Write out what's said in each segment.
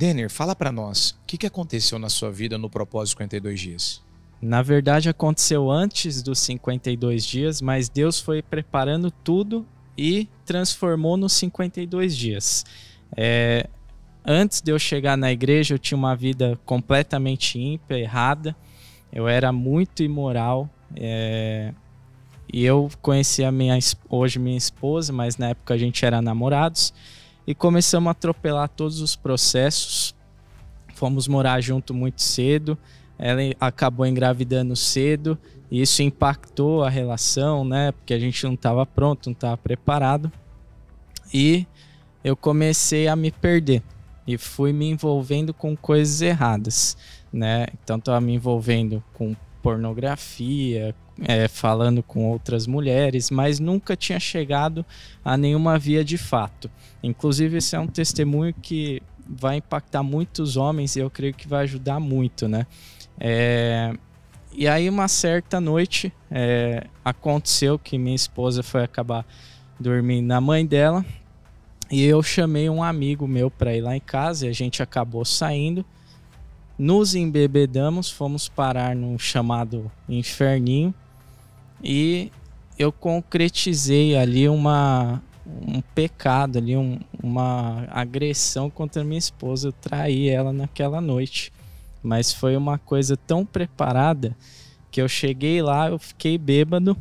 Denner, fala para nós, o que aconteceu na sua vida no propósito 52 dias? Na verdade, aconteceu antes dos 52 dias, mas Deus foi preparando tudo e transformou nos 52 dias. Antes de eu chegar na igreja, eu tinha uma vida completamente ímpia, errada. Eu era muito imoral. E eu conheci hoje minha esposa, mas na época a gente era namorados. E começamos a atropelar todos os processos. Fomos morar junto muito cedo. Ela acabou engravidando cedo. E isso impactou a relação, né? Porque a gente não estava pronto, não estava preparado. E eu comecei a me perder. E fui me envolvendo com coisas erradas, né? Então estava me envolvendo com pornografia, falando com outras mulheres, mas nunca tinha chegado a nenhuma via de fato. Inclusive esse é um testemunho que vai impactar muitos homens e eu creio que vai ajudar muito, né? E aí uma certa noite aconteceu que minha esposa foi acabar dormindo na mãe dela e eu chamei um amigo meu para ir lá em casa e a gente acabou saindo. Nos embebedamos, fomos parar num chamado inferninho e eu concretizei ali um pecado, ali uma agressão contra minha esposa. Eu traí ela naquela noite, mas foi uma coisa tão preparada que eu cheguei lá, eu fiquei bêbado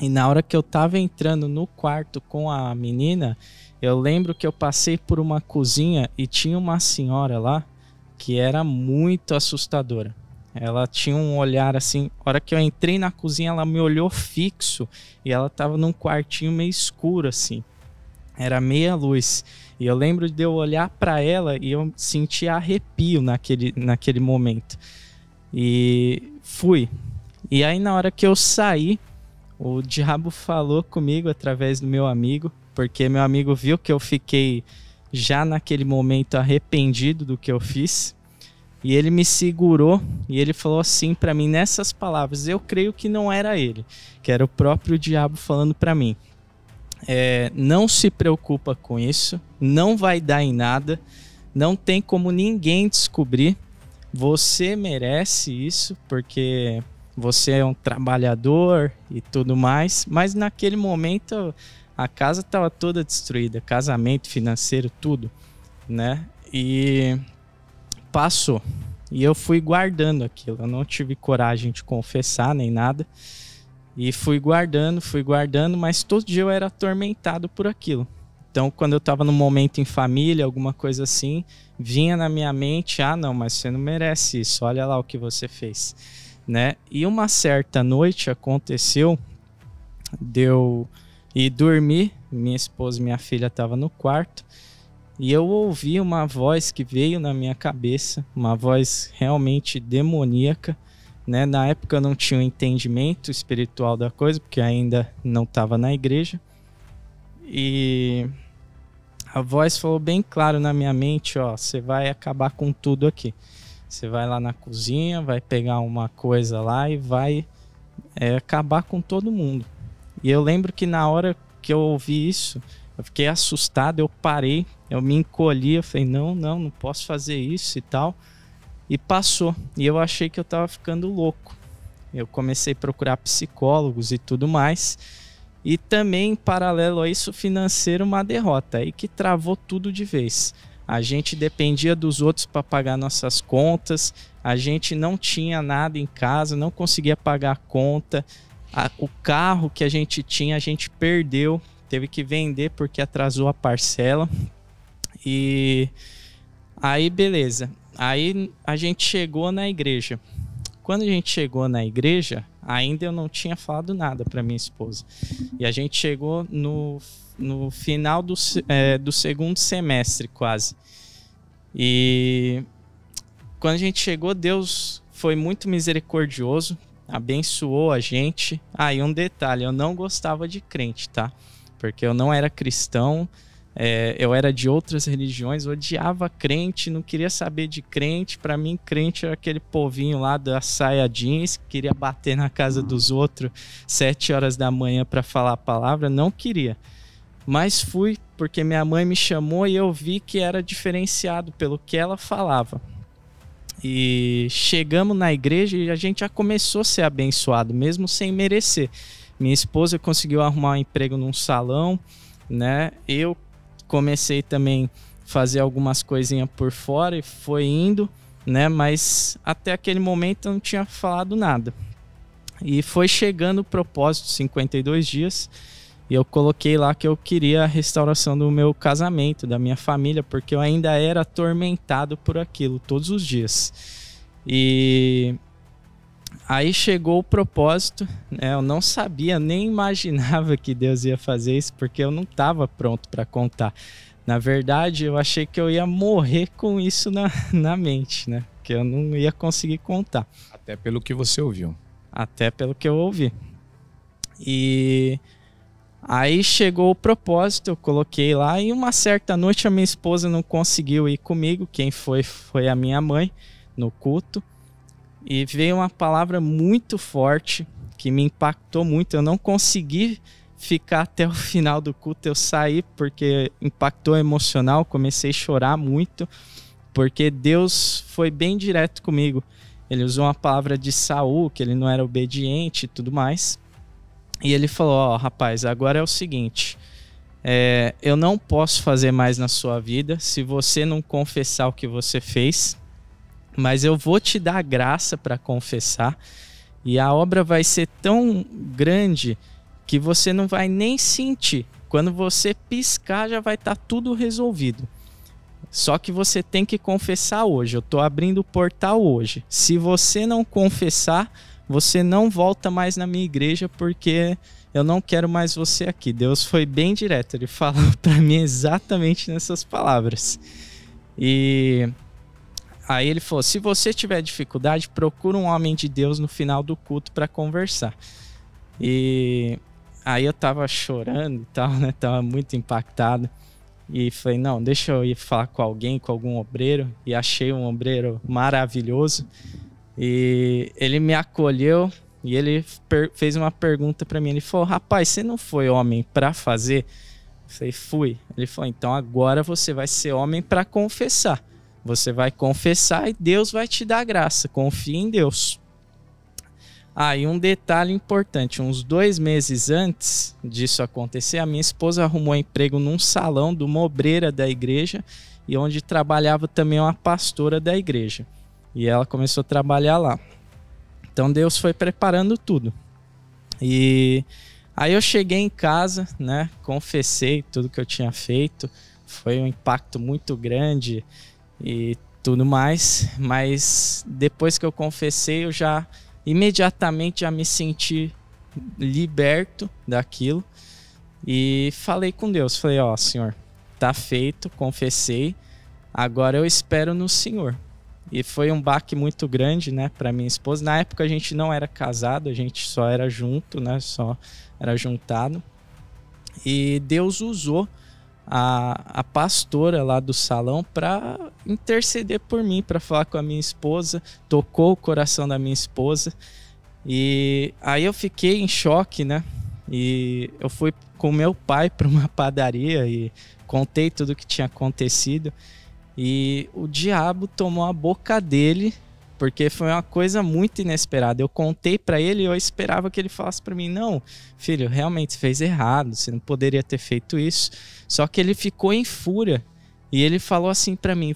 e na hora que eu tava entrando no quarto com a menina, eu lembro que eu passei por uma cozinha e tinha uma senhora lá que era muito assustadora. Ela tinha um olhar assim, a hora que eu entrei na cozinha ela me olhou fixo e ela tava num quartinho meio escuro assim, era meia luz. E eu lembro de eu olhar para ela e eu senti arrepio naquele momento. E fui. E aí na hora que eu saí, o diabo falou comigo através do meu amigo, porque meu amigo viu que eu fiquei já naquele momento arrependido do que eu fiz. E ele me segurou e ele falou assim para mim nessas palavras. Eu creio que não era ele, que era o próprio diabo falando para mim. Não se preocupa com isso, não vai dar em nada, não tem como ninguém descobrir. Você merece isso porque você é um trabalhador e tudo mais. Mas naquele momento a casa estava toda destruída, casamento, financeiro, tudo, né? E passou. E eu fui guardando aquilo. Eu não tive coragem de confessar nem nada. E fui guardando, mas todo dia eu era atormentado por aquilo. Então, quando eu estava num momento em família, alguma coisa assim, vinha na minha mente, não, mas você não merece isso, olha lá o que você fez, né? E uma certa noite aconteceu, deu e dormi, minha esposa e minha filha estavam no quarto, e eu ouvi uma voz que veio na minha cabeça, uma voz realmente demoníaca, né? Na época eu não tinha um entendimento espiritual da coisa, porque ainda não estava na igreja. E a voz falou bem claro na minha mente, você vai acabar com tudo aqui. Você vai lá na cozinha, vai pegar uma coisa lá e vai acabar com todo mundo. E eu lembro que na hora que eu ouvi isso, eu fiquei assustado, eu parei, eu me encolhi, eu falei, não posso fazer isso e tal. E passou. E eu achei que eu tava ficando louco. Eu comecei a procurar psicólogos e tudo mais. E também, em paralelo a isso, financeiro, uma derrota. Aí que travou tudo de vez. A gente dependia dos outros para pagar nossas contas. A gente não tinha nada em casa, não conseguia pagar a conta. O carro que a gente tinha, a gente perdeu. Teve que vender porque atrasou a parcela. E aí, beleza. Aí a gente chegou na igreja. Quando a gente chegou na igreja, ainda eu não tinha falado nada para minha esposa. E a gente chegou no final do segundo semestre quase. E quando a gente chegou, Deus foi muito misericordioso, abençoou a gente. E um detalhe, eu não gostava de crente, tá? Porque eu não era cristão. Eu era de outras religiões, odiava crente, não queria saber de crente. Para mim, crente era aquele povinho lá da saia jeans que queria bater na casa dos outros 7 horas da manhã para falar a palavra. Não queria. mas fui porque minha mãe me chamou e eu vi que era diferenciado pelo que ela falava. E chegamos na igreja e a gente já começou a ser abençoado, mesmo sem merecer. Minha esposa conseguiu arrumar um emprego num salão, né? Eu comecei também a fazer algumas coisinhas por fora e foi indo, né? Mas até aquele momento eu não tinha falado nada. E foi chegando o propósito, 52 dias, e eu coloquei lá que eu queria a restauração do meu casamento, da minha família, porque eu ainda era atormentado por aquilo todos os dias. E aí chegou o propósito, né? Eu não sabia, nem imaginava que Deus ia fazer isso, porque eu não estava pronto para contar. Na verdade, eu achei que eu ia morrer com isso na mente, né? Que eu não ia conseguir contar. Até pelo que você ouviu. Até pelo que eu ouvi. E aí chegou o propósito, eu coloquei lá, e uma certa noite a minha esposa não conseguiu ir comigo, quem foi a minha mãe no culto, e veio uma palavra muito forte que me impactou muito. Eu não consegui ficar até o final do culto, eu saí porque impactou emocional, comecei a chorar muito, porque Deus foi bem direto comigo. Ele usou uma palavra de Saul, que ele não era obediente e tudo mais. E ele falou, ó, rapaz, agora é o seguinte, eu não posso fazer mais na sua vida se você não confessar o que você fez, mas eu vou te dar graça para confessar, e a obra vai ser tão grande que você não vai nem sentir. Quando você piscar, já vai estar tudo resolvido. Só que você tem que confessar hoje. Eu estou abrindo o portal hoje. Se você não confessar, você não volta mais na minha igreja, porque eu não quero mais você aqui. Deus foi bem direto. Ele falou para mim exatamente nessas palavras. E aí ele falou, se você tiver dificuldade, procura um homem de Deus no final do culto para conversar. E aí eu tava chorando e tal, né? Tava muito impactado. E falei, não, deixa eu ir falar com alguém, com algum obreiro. E achei um obreiro maravilhoso. E ele me acolheu e ele fez uma pergunta para mim. Ele falou, rapaz, você não foi homem para fazer? Eu falei, fui. Ele falou, então agora você vai ser homem para confessar. Você vai confessar e Deus vai te dar graça. Confie em Deus. E um detalhe importante, uns 2 meses antes disso acontecer, a minha esposa arrumou emprego num salão de uma obreira da igreja, e onde trabalhava também uma pastora da igreja. E ela começou a trabalhar lá. Então Deus foi preparando tudo. E aí eu cheguei em casa, né? Confessei tudo que eu tinha feito. Foi um impacto muito grande e tudo mais. Mas depois que eu confessei, eu já imediatamente já me senti liberto daquilo. E falei com Deus. Falei, ó, Senhor, tá feito, confessei. Agora eu espero no Senhor. E foi um baque muito grande, né, para minha esposa. Na época a gente não era casado, a gente só era junto, né, só era juntado. E Deus usou a pastora lá do salão para interceder por mim, para falar com a minha esposa, tocou o coração da minha esposa. E aí eu fiquei em choque, né? E eu fui com meu pai para uma padaria e contei tudo o que tinha acontecido. E o diabo tomou a boca dele, porque foi uma coisa muito inesperada. Eu contei para ele e eu esperava que ele falasse para mim, não, filho, realmente você fez errado, você não poderia ter feito isso. Só que ele ficou em fúria e ele falou assim para mim,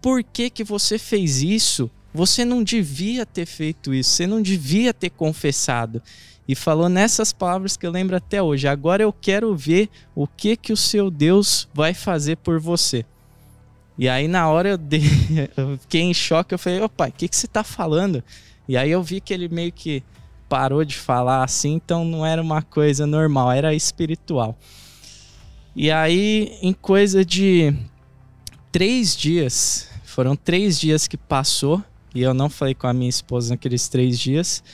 por que você fez isso? Você não devia ter feito isso, você não devia ter confessado. E falou nessas palavras que eu lembro até hoje, agora eu quero ver o que o seu Deus vai fazer por você. E aí na hora eu fiquei em choque, eu falei, ô pai, o que você tá falando? E aí eu vi que ele meio que parou de falar assim, então não era uma coisa normal, era espiritual. E aí em coisa de 3 dias, foram 3 dias que passou, e eu não falei com a minha esposa naqueles 3 dias,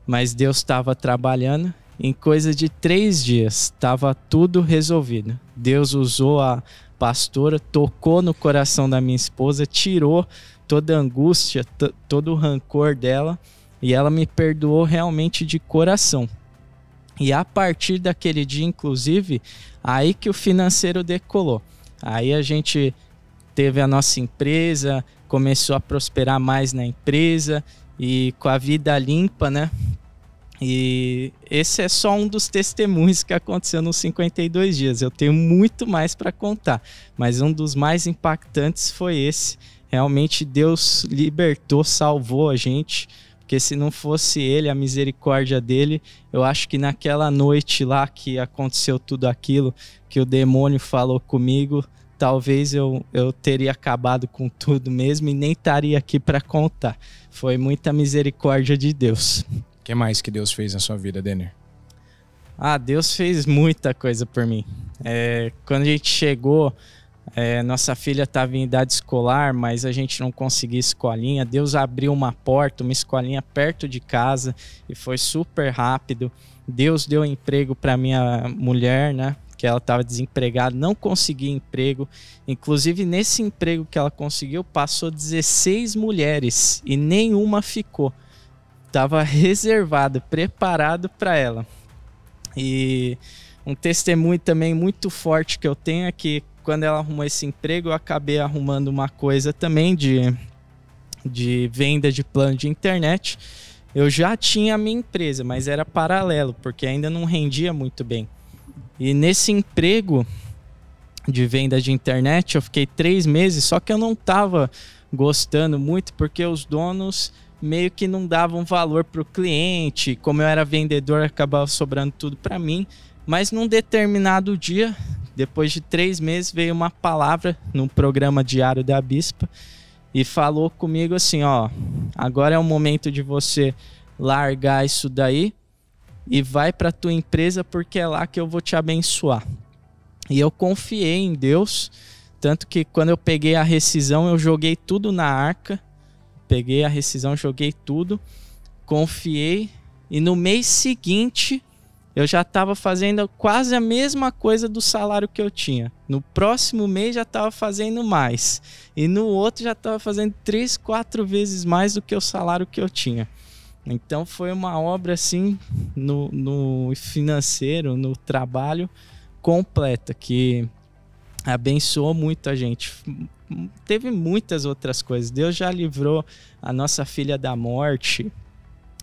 mas Deus estava trabalhando. Em coisa de 3 dias, estava tudo resolvido. Deus usou a pastora, tocou no coração da minha esposa, tirou toda a angústia, todo o rancor dela, e ela me perdoou realmente de coração. E a partir daquele dia, inclusive, aí que o financeiro decolou. Aí a gente teve a nossa empresa, começou a prosperar mais na empresa e com a vida limpa, né? E esse é só um dos testemunhos que aconteceu nos 52 dias. Eu tenho muito mais para contar, mas um dos mais impactantes foi esse. Realmente Deus libertou, salvou a gente, porque se não fosse Ele, a misericórdia dele, eu acho que naquela noite lá que aconteceu tudo aquilo, que o demônio falou comigo, talvez eu teria acabado com tudo mesmo e nem estaria aqui para contar. Foi muita misericórdia de Deus. O que mais que Deus fez na sua vida, Denner? Deus fez muita coisa por mim. Quando a gente chegou, nossa filha estava em idade escolar, mas a gente não conseguia escolinha. Deus abriu uma porta, uma escolinha perto de casa e foi super rápido. Deus deu emprego para minha mulher, né? Que ela estava desempregada, não conseguia emprego. Inclusive, nesse emprego que ela conseguiu, passou 16 mulheres e nenhuma ficou. Estava reservado, preparado para ela. E um testemunho também muito forte que eu tenho é que quando ela arrumou esse emprego, eu acabei arrumando uma coisa também de venda de plano de internet. Eu já tinha a minha empresa, mas era paralelo, porque ainda não rendia muito bem. E nesse emprego de venda de internet, eu fiquei 3 meses, só que eu não estava gostando muito, porque os donos meio que não davam valor para o cliente. Como eu era vendedor, acabava sobrando tudo para mim. Mas num determinado dia, depois de 3 meses, veio uma palavra num programa diário da Bispa e falou comigo assim, agora é o momento de você largar isso daí e vai para tua empresa, porque é lá que eu vou te abençoar. E eu confiei em Deus, tanto que quando eu peguei a rescisão, eu joguei tudo na arca. Peguei a rescisão, joguei tudo, confiei, e no mês seguinte eu já estava fazendo quase a mesma coisa do salário que eu tinha. No próximo mês já estava fazendo mais, e no outro já estava fazendo 3, 4 vezes mais do que o salário que eu tinha. Então foi uma obra assim, no financeiro, no trabalho, completa, que abençoou muito a gente. Teve muitas outras coisas. Deus já livrou a nossa filha da morte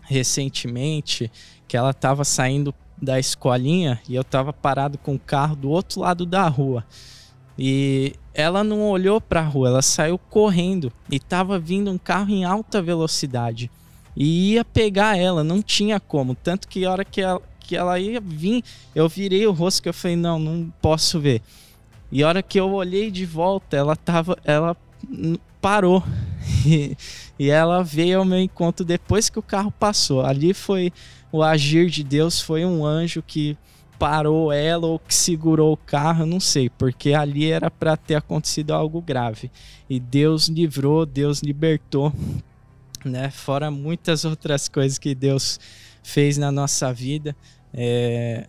recentemente, que ela estava saindo da escolinha e eu estava parado com o carro do outro lado da rua. E ela não olhou para a rua, ela saiu correndo e estava vindo um carro em alta velocidade e ia pegar ela, não tinha como. Tanto que a hora que ela ia vir, eu virei o rosto, que eu falei, não posso ver. E a hora que eu olhei de volta, ela parou. E ela veio ao meu encontro depois que o carro passou. Ali foi o agir de Deus, foi um anjo que parou ela ou que segurou o carro, eu não sei, porque ali era para ter acontecido algo grave. E Deus livrou, Deus libertou, né? Fora muitas outras coisas que Deus fez na nossa vida.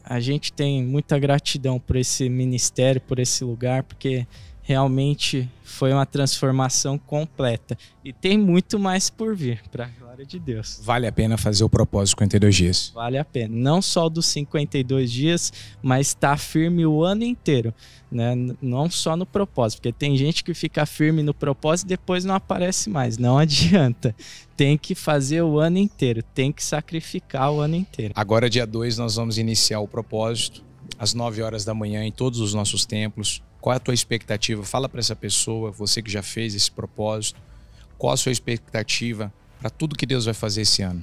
A gente tem muita gratidão por esse ministério, por esse lugar, porque realmente foi uma transformação completa e tem muito mais por vir, para a glória de Deus. Vale a pena fazer o propósito 52 dias? Vale a pena, não só dos 52 dias, mas estar firme o ano inteiro, né? Não só no propósito, porque tem gente que fica firme no propósito e depois não aparece mais, não adianta. Tem que fazer o ano inteiro, tem que sacrificar o ano inteiro. Agora, dia 2, nós vamos iniciar o propósito, às 9 horas da manhã, em todos os nossos templos. Qual é a tua expectativa? Fala para essa pessoa, você que já fez esse propósito, qual a sua expectativa para tudo que Deus vai fazer esse ano?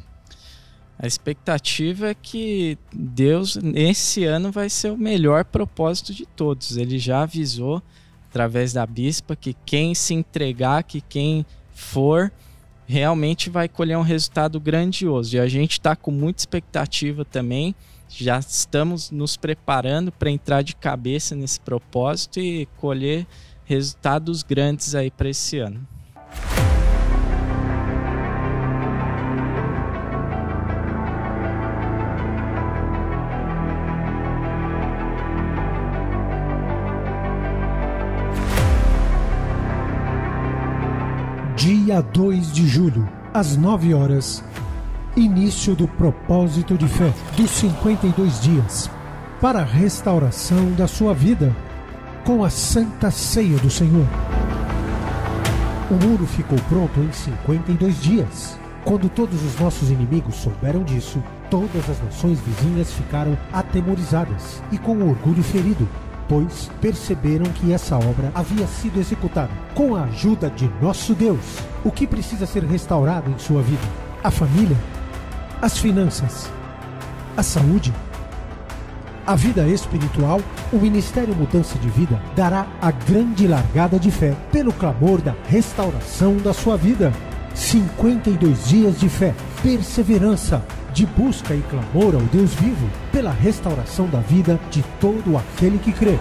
A expectativa é que Deus, nesse ano, vai ser o melhor propósito de todos. Ele já avisou, através da Bispa, que quem se entregar, que quem for, realmente vai colher um resultado grandioso. E a gente está com muita expectativa também. Já estamos nos preparando para entrar de cabeça nesse propósito e colher resultados grandes aí para esse ano. Dia 2 de julho, às 9 horas, Início do propósito de fé dos 52 dias para a restauração da sua vida com a Santa Ceia do Senhor. O muro ficou pronto em 52 dias. Quando todos os nossos inimigos souberam disso, todas as nações vizinhas ficaram atemorizadas e com o orgulho ferido, pois perceberam que essa obra havia sido executada com a ajuda de nosso Deus. O que precisa ser restaurado em sua vida? A família? As finanças? A saúde? A vida espiritual? O Ministério Mudança de Vida dará a grande largada de fé pelo clamor da restauração da sua vida. 52 dias de fé, perseverança, de busca e clamor ao Deus vivo pela restauração da vida de todo aquele que crê.